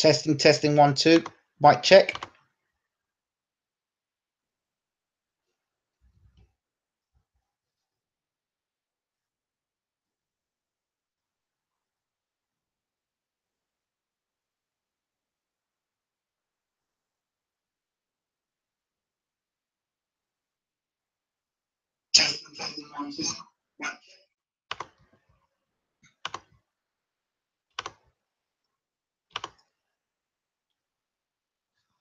Testing, testing, 1, 2. Mic check. Testing, testing, 1, 2. Mic check.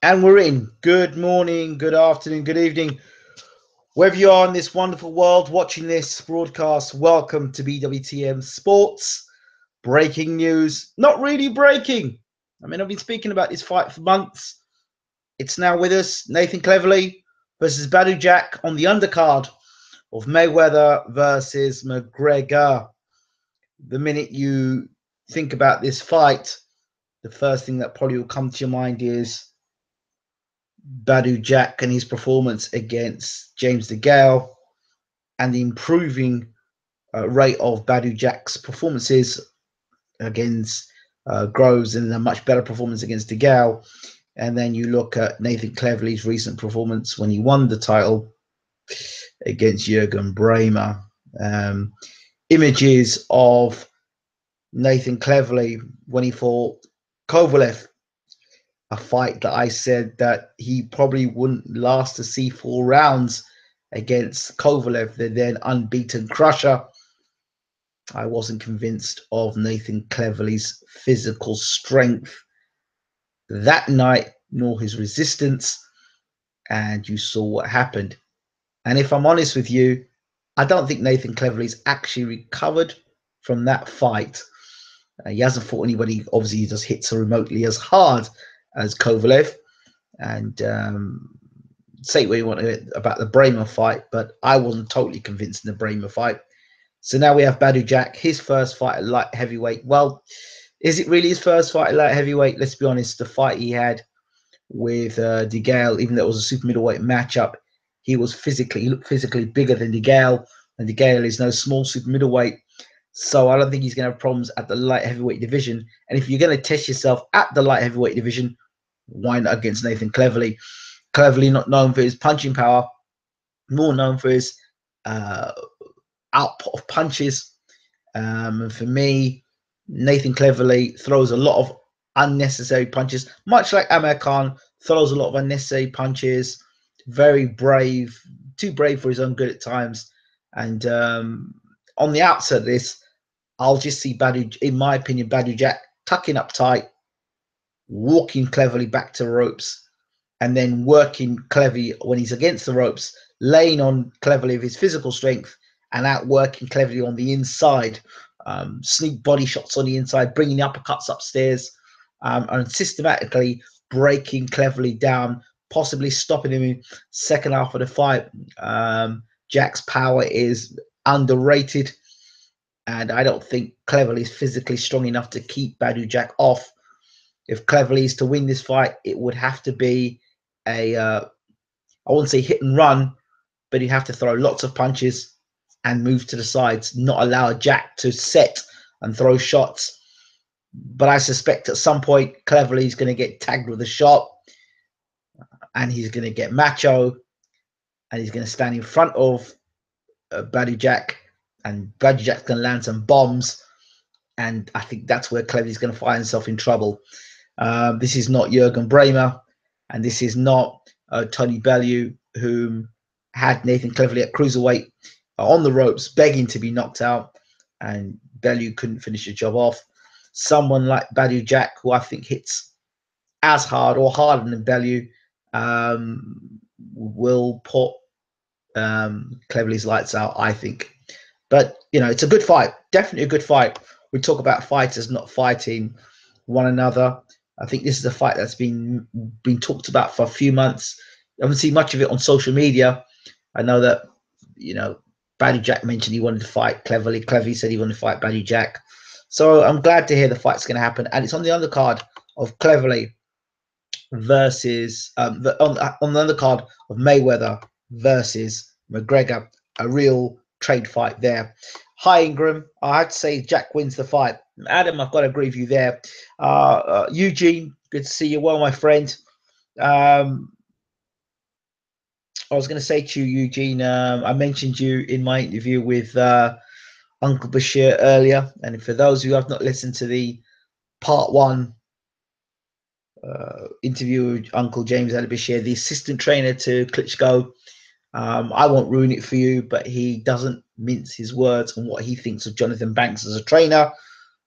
And we're in. Good morning, good afternoon, good evening. Wherever you are in this wonderful world watching this broadcast, welcome to BWTM Sports. Breaking news. Not really breaking. I mean, I've been speaking about this fight for months. It's now with us. Nathan Cleverly versus BADOU Jack on the undercard of Mayweather versus McGregor. The minute you think about this fight, the first thing that probably will come to your mind is BADOU Jack and his performance against James DeGale and the improving rate of BADOU Jack's performances against Groves and a much better performance against DeGale. And then you look at Nathan Cleverly's recent performance when he won the title against Jürgen Bremer. Images of Nathan Cleverly when he fought Kovalev, a fight that I said that he probably wouldn't last to see 4 rounds against Kovalev, the then unbeaten Crusher. I wasn't convinced of Nathan Cleverly's physical strength that night, nor his resistance, and you saw what happened. And if I'm honest with you, I don't think Nathan Cleverly's actually recovered from that fight. He hasn't fought anybody, obviously, he just hits remotely as hard as Kovalev. And say what you want about the Bremer fight, but I wasn't totally convinced in the Bremer fight. So now we have BADOU Jack, his first fight at light heavyweight. Well, is it really his first fight at light heavyweight? Let's be honest, the fight he had with DeGale, even though it was a super middleweight matchup, he looked physically bigger than DeGale, and DeGale is no small super middleweight. So I don't think he's going to have problems at the light heavyweight division. And if you're going to test yourself at the light heavyweight division, why not against Nathan Cleverly? Cleverly not known for his punching power, more known for his output of punches. And for me, Nathan Cleverly throws a lot of unnecessary punches, much like Amir Khan throws a lot of unnecessary punches. Very brave, too brave for his own good at times. And on the outset of this, I'll just see BADOU, in my opinion, BADOU Jack tucking up tight, walking cleverly back to the ropes, and then working Cleverly when he's against the ropes, laying on Cleverly with his physical strength and outworking Cleverly on the inside. Sneak body shots on the inside, bringing the uppercuts upstairs, and systematically breaking Cleverly down, possibly stopping him in second half of the fight. Jack's power is underrated, and I don't think Cleverly is physically strong enough to keep BADOU Jack off. If Cleverly is to win this fight, it would have to be a, I wouldn't say hit and run, but he'd have to throw lots of punches and move to the sides, not allow Jack to set and throw shots. But I suspect at some point, Cleverly is going to get tagged with a shot, and he's going to get macho, and he's going to stand in front of BADOU Jack, and BADOU Jack's going to land some bombs, and I think that's where Cleverly's going to find himself in trouble. This is not Jürgen Bremer, and this is not Tony Bellew, whom had Nathan Cleverly at cruiserweight on the ropes, begging to be knocked out, and Bellew couldn't finish the job off. Someone like BADOU Jack, who I think hits as hard or harder than Bellew, will put Cleverly's lights out, I think. But, you know, it's a good fight. Definitely a good fight. We talk about fighters not fighting one another. I think this is a fight that's been talked about for a few months. I haven't seen much of it on social media. I know that, you know, BADOU Jack mentioned he wanted to fight Cleverly. Cleverly said he wanted to fight BADOU Jack. So I'm glad to hear the fight's going to happen. And it's on the undercard of Cleverly versus, on the undercard of Mayweather versus McGregor. A real trade fight there. Hi, Ingram. I had to say Jack wins the fight. Adam, I've got to agree with you there. Eugene, Good to see you well, my friend. I was going to say to you, Eugene, I mentioned you in my interview with Uncle Bashir earlier. And for those who have not listened to the part one interview with Uncle James Ali Bashir, the assistant trainer to Klitschko, I won't ruin it for you, but he doesn't mince his words on what he thinks of Jonathan Banks as a trainer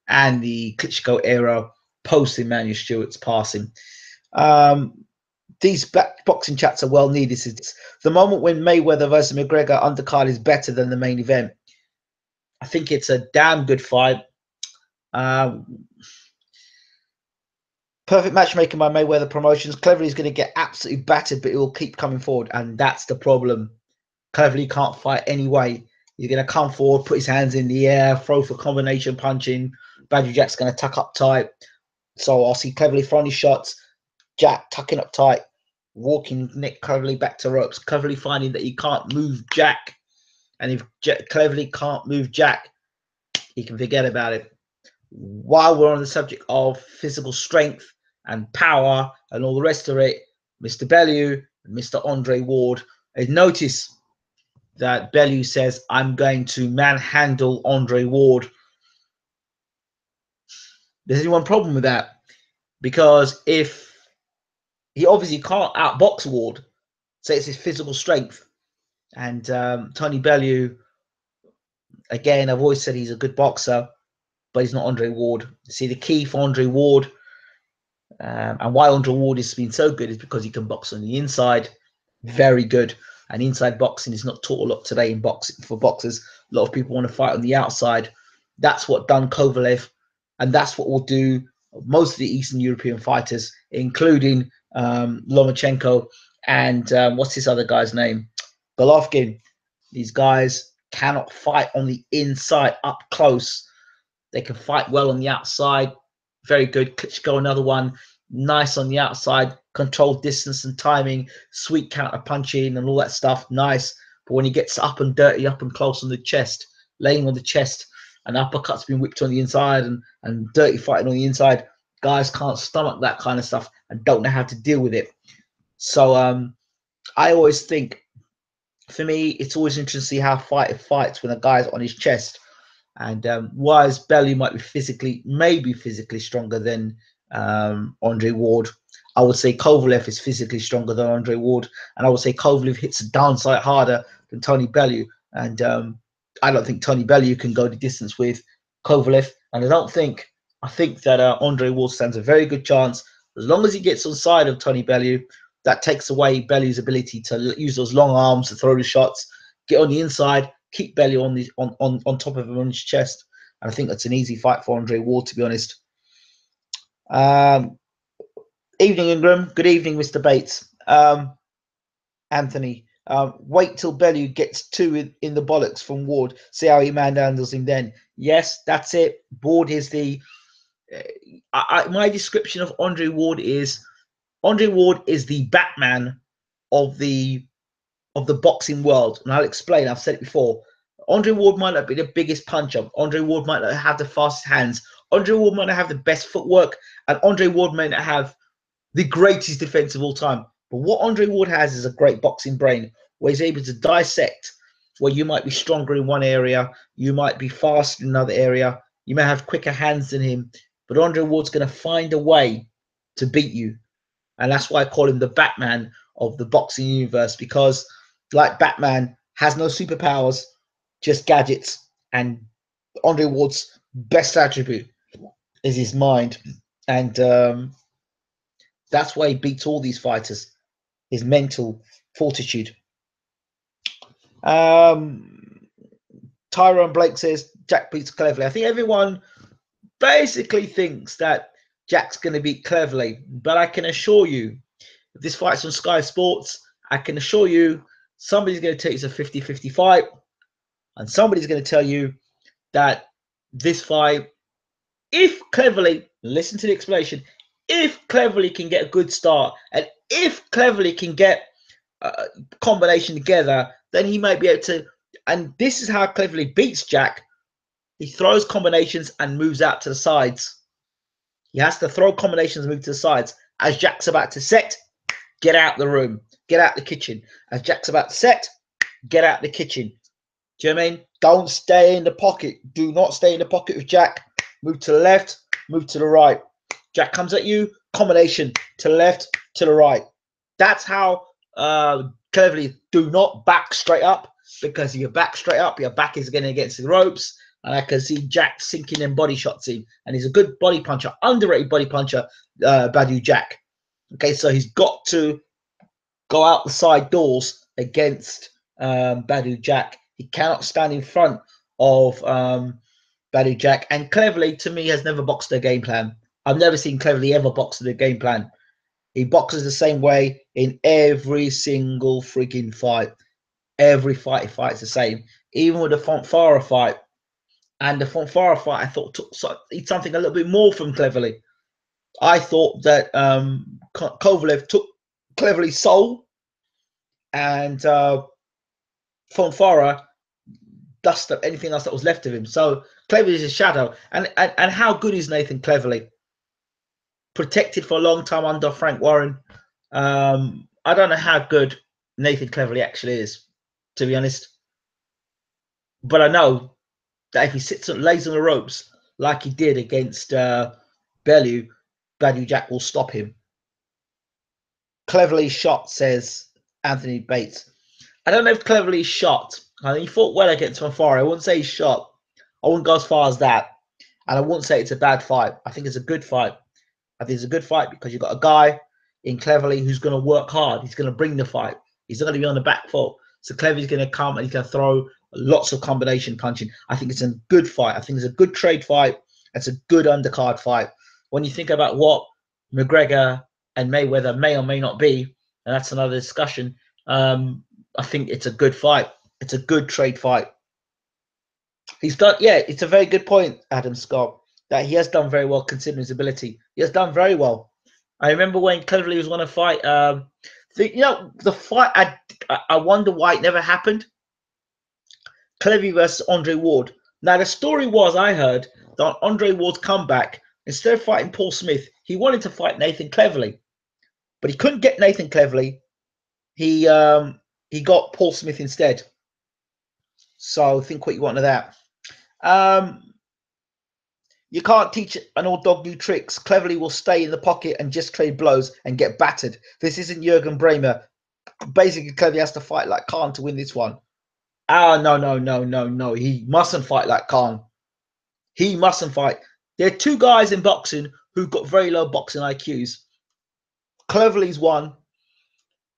and the Klitschko era post Emmanuel Stewart's passing. These boxing chats are well needed. It's the moment when Mayweather versus McGregor undercard is better than the main event. I think it's a damn good fight. Perfect matchmaking by Mayweather Promotions. Cleverly's going to get absolutely battered, but it will keep coming forward, and that's the problem. Cleverly can't fight anyway. He's going to come forward, put his hands in the air, throw for combination punching. BADOU Jack's going to tuck up tight. So I'll see Cleverly throwing his shots. Jack tucking up tight, walking Nick Cleverly back to ropes. Cleverly finding that he can't move Jack. And if Cleverly can't move Jack, he can forget about it. While we're on the subject of physical strength and power and all the rest of it, Mr. Bellew and Mr. Andre Ward, notice that Bellew says, I'm going to manhandle Andre Ward. There's only one problem with that, because if he obviously can't outbox Ward, so it's his physical strength. And Tony Bellew, again, I've always said he's a good boxer, but he's not Andre Ward. See, the key for Andre Ward and why Andre Ward has been so good is because he can box on the inside. Very good. And inside boxing is not taught a lot today in boxing for boxers. A lot of people want to fight on the outside. That's what done Kovalev, and that's what will do most of the Eastern European fighters, including Lomachenko and what's his other guy's name? Golovkin. These guys cannot fight on the inside up close. They can fight well on the outside. Very good. Klitschko, another one. Nice on the outside. Controlled distance and timing. Sweet counter punching and all that stuff. Nice. But when he gets up and dirty, up and close on the chest, laying on the chest, and uppercuts being whipped on the inside and dirty fighting on the inside, guys can't stomach that kind of stuff and don't know how to deal with it. So I always think, for me, it's always interesting to see how a fighter fights when a guy's on his chest. And whereas Bellew might be maybe physically stronger than Andre Ward, I would say Kovalev is physically stronger than Andre Ward, and I would say Kovalev hits the downside harder than Tony Bellew. And I don't think Tony Bellew can go the distance with Kovalev, and I think that Andre Ward stands a very good chance as long as he gets on side of Tony Bellew. That takes away Bellew's ability to use those long arms to throw the shots, get on the inside, keep Bellew on top of him on his chest. And I think that's an easy fight for Andre Ward, to be honest. Evening, Ingram. Good evening, Mr. Bates. Anthony, wait till Bellew gets two in the bollocks from Ward. See how he manhandles him then. Yes, that's it. Ward is the... my description of Andre Ward is the Batman of the boxing world, and I'll explain. I've said it before. Andre Ward might not be the biggest puncher. Andre Ward might not have the fastest hands. Andre Ward might not have the best footwork, and Andre Ward may not have the greatest defense of all time. But what Andre Ward has is a great boxing brain, where he's able to dissect where you might be stronger in one area, you might be faster in another area, you may have quicker hands than him, but Andre Ward's going to find a way to beat you. And that's why I call him the Batman of the boxing universe, because like Batman has no superpowers, just gadgets. And Andre Ward's best attribute is his mind. And that's why he beats all these fighters, his mental fortitude. Tyrone Blake says Jack beats Cleverly. I think everyone basically thinks that Jack's going to beat Cleverly, but I can assure you, if this fight's on Sky Sports, I can assure you somebody's going to tell you it's a 50-50 fight, and somebody's going to tell you that this fight, if Cleverly, listen to the explanation, if Cleverly can get a good start, and if Cleverly can get a combination together, then he might be able to, and this is how Cleverly beats Jack. He throws combinations and moves out to the sides. He has to throw combinations, move to the sides. As Jack's about to set, get out the room, get out the kitchen. As Jack's about to set, get out the kitchen. Do you know what I mean? Don't stay in the pocket. Do not stay in the pocket with Jack. Move to the left, move to the right. Jack comes at you, combination to the left, to the right. That's how cleverly do not back straight up, because if you back straight up, your back is getting against the ropes. And I can see Jack sinking in body shots in. And he's a good body puncher, underrated body puncher, BADOU Jack. Okay, so he's got to go out the side doors against BADOU Jack. He cannot stand in front of BADOU Jack. And Cleverly, to me, has never boxed a game plan. I've never seen Cleverly ever box the game plan. He boxes the same way in every single freaking fight. Every fight he fights the same. Even with the Fonfara fight. And the Fonfara fight, I thought, took something a little bit more from Cleverly. I thought that Kovalev took Cleverly's soul, and Fonfara dusted up anything else that was left of him. So Cleverly is a shadow. And how good is Nathan Cleverly? Protected for a long time under Frank Warren. I don't know how good Nathan Cleverly actually is, to be honest. But I know that if he sits and lays on the ropes like he did against BADOU Jack will stop him. Cleverly shot, says Anthony Bates. I don't know if Cleverly shot. I mean, he fought well against Fonfara. I wouldn't say he shot. I wouldn't go as far as that. And I wouldn't say it's a bad fight. I think it's a good fight. I think it's a good fight because you've got a guy in Cleverly who's going to work hard. He's going to bring the fight. He's not going to be on the back foot. So Cleverly's going to come and he's going to throw lots of combination punching. I think it's a good fight. I think it's a good trade fight. It's a good undercard fight. When you think about what McGregor and Mayweather may or may not be, and that's another discussion, I think it's a good fight. It's a good trade fight. He's done, yeah, it's a very good point, Adam Scott, that he has done very well considering his ability. He has done very well. I remember when Cleverly was going to fight, the fight, I wonder why it never happened. Cleverly versus Andre Ward. Now, the story was, I heard, that Andre Ward's comeback, instead of fighting Paul Smith, he wanted to fight Nathan Cleverly. But he couldn't get Nathan Cleverly. He got Paul Smith instead. So think what you want of that. You can't teach an old dog new tricks. Cleverly will stay in the pocket and just trade blows and get battered. This isn't Jurgen Bremer. Basically, Cleverly has to fight like Khan to win this one. No. He mustn't fight like Khan. He mustn't fight. There are two guys in boxing who've got very low boxing IQs. Cleverly's one,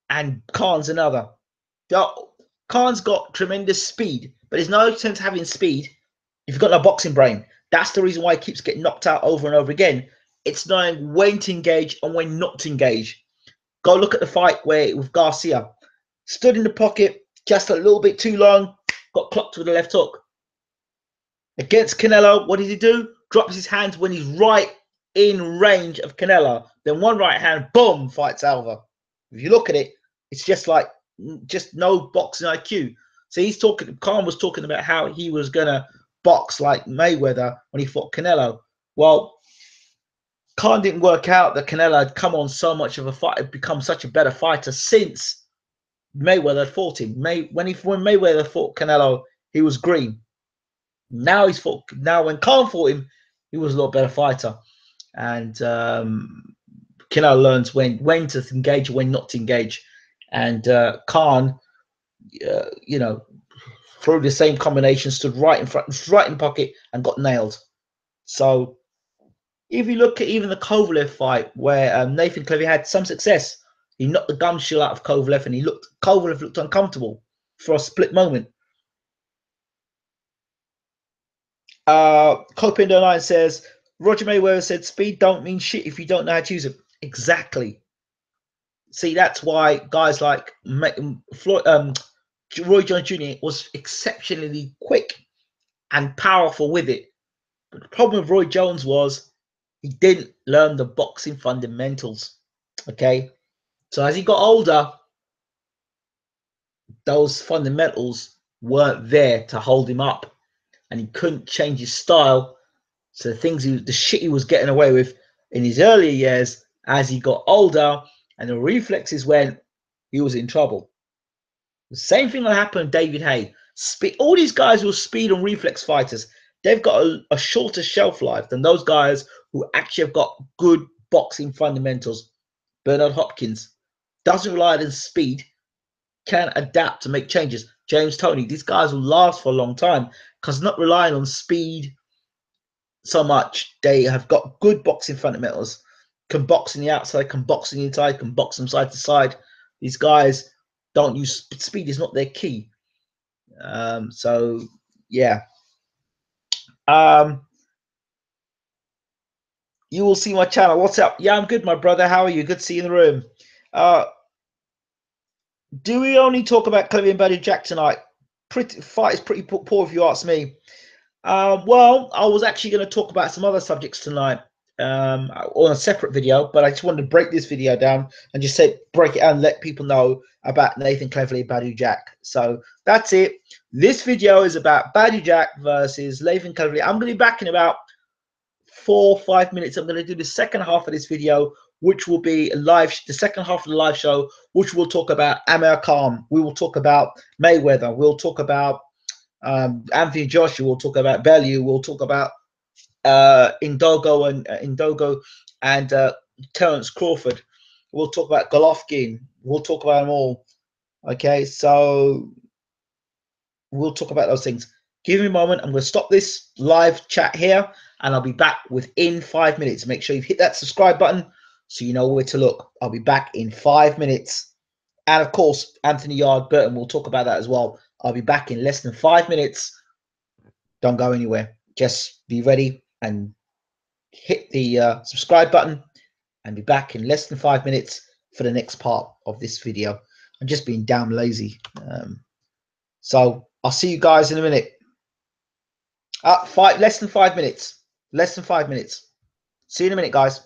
and Khan's another. Khan's got tremendous speed, but there's no sense having speed if you've got no boxing brain. That's the reason why he keeps getting knocked out over and over again. It's knowing when to engage and when not to engage. Go look at the fight with Garcia. Stood in the pocket just a little bit too long, got clocked with a left hook. Against Canelo, what does he do? Drops his hands when he's right in range of Canelo. Then one right hand, boom, fights over. If you look at it, it's just no boxing IQ. So Khan was talking about how he was going to box like Mayweather when he fought Canelo. Well, Khan didn't work out that Canelo had come on so much of a fight, had become such a better fighter since Mayweather had fought him. When Mayweather fought Canelo, he was green. Now when Khan fought him, he was a lot better fighter. And Canelo learns when to engage, when not to engage. And Khan, threw the same combination, stood right in front, right in pocket, and got nailed. So if you look at even the Kovalev fight, where Nathan Cleverly had some success, he knocked the gum shield out of Kovalev, and Kovalev looked uncomfortable for a split moment. Copindo9 says, Roger Mayweather said, speed don't mean shit if you don't know how to use it. Exactly. See, that's why guys like Roy Jones Jr. was exceptionally quick and powerful with it. But the problem with Roy Jones was he didn't learn the boxing fundamentals. Okay. So as he got older, those fundamentals weren't there to hold him up, and he couldn't change his style. So the shit he was getting away with, in his earlier years. As he got older and the reflexes went, he was in trouble. The same thing will happen to David Haye. Speed, all these guys who are speed and reflex fighters, they've got a shorter shelf life than those guys who actually have got good boxing fundamentals. Bernard Hopkins doesn't rely on speed, can adapt to make changes. James Toney, these guys will last for a long time because not relying on speed so much. They have got good boxing fundamentals, can box in the outside, can box in the inside, can box from side to side. These guys don't use speed, is not their key. So yeah. You will see my channel. What's up? Yeah, I'm good, my brother. How are you? Good to see you in the room. Do we only talk about Cleveland Badou Jack tonight? Fight is pretty poor if you ask me. Well, I was actually going to talk about some other subjects tonight on a separate video, but I just wanted to break this video down and just break it out and let people know about Nathan Cleverly Badou Jack. So that's it. This video is about Badou Jack versus Nathan Cleverly. I'm going to be back in about 4 or 5 minutes. I'm going to do the second half of this video, which will be the second half of the live show, which will talk about Amir Khan. We will talk about Mayweather. We'll talk about Anthony Joshua. We'll talk about Bellew. We'll talk about Indogo and Terence Crawford. We'll talk about Golovkin. We'll talk about them all. Okay, so we'll talk about those things. Give me a moment. I'm going to stop this live chat here, and I'll be back within 5 minutes. Make sure you hit that subscribe button so you know where to look. I'll be back in 5 minutes. And of course, Anthony Yard-Burton, we'll talk about that as well. I'll be back in less than 5 minutes. Don't go anywhere. Just be ready and hit the subscribe button, and be back in less than 5 minutes for the next part of this video. I'm just being damn lazy. So I'll see you guys in a minute. Less than 5 minutes. Less than 5 minutes. See you in a minute, guys.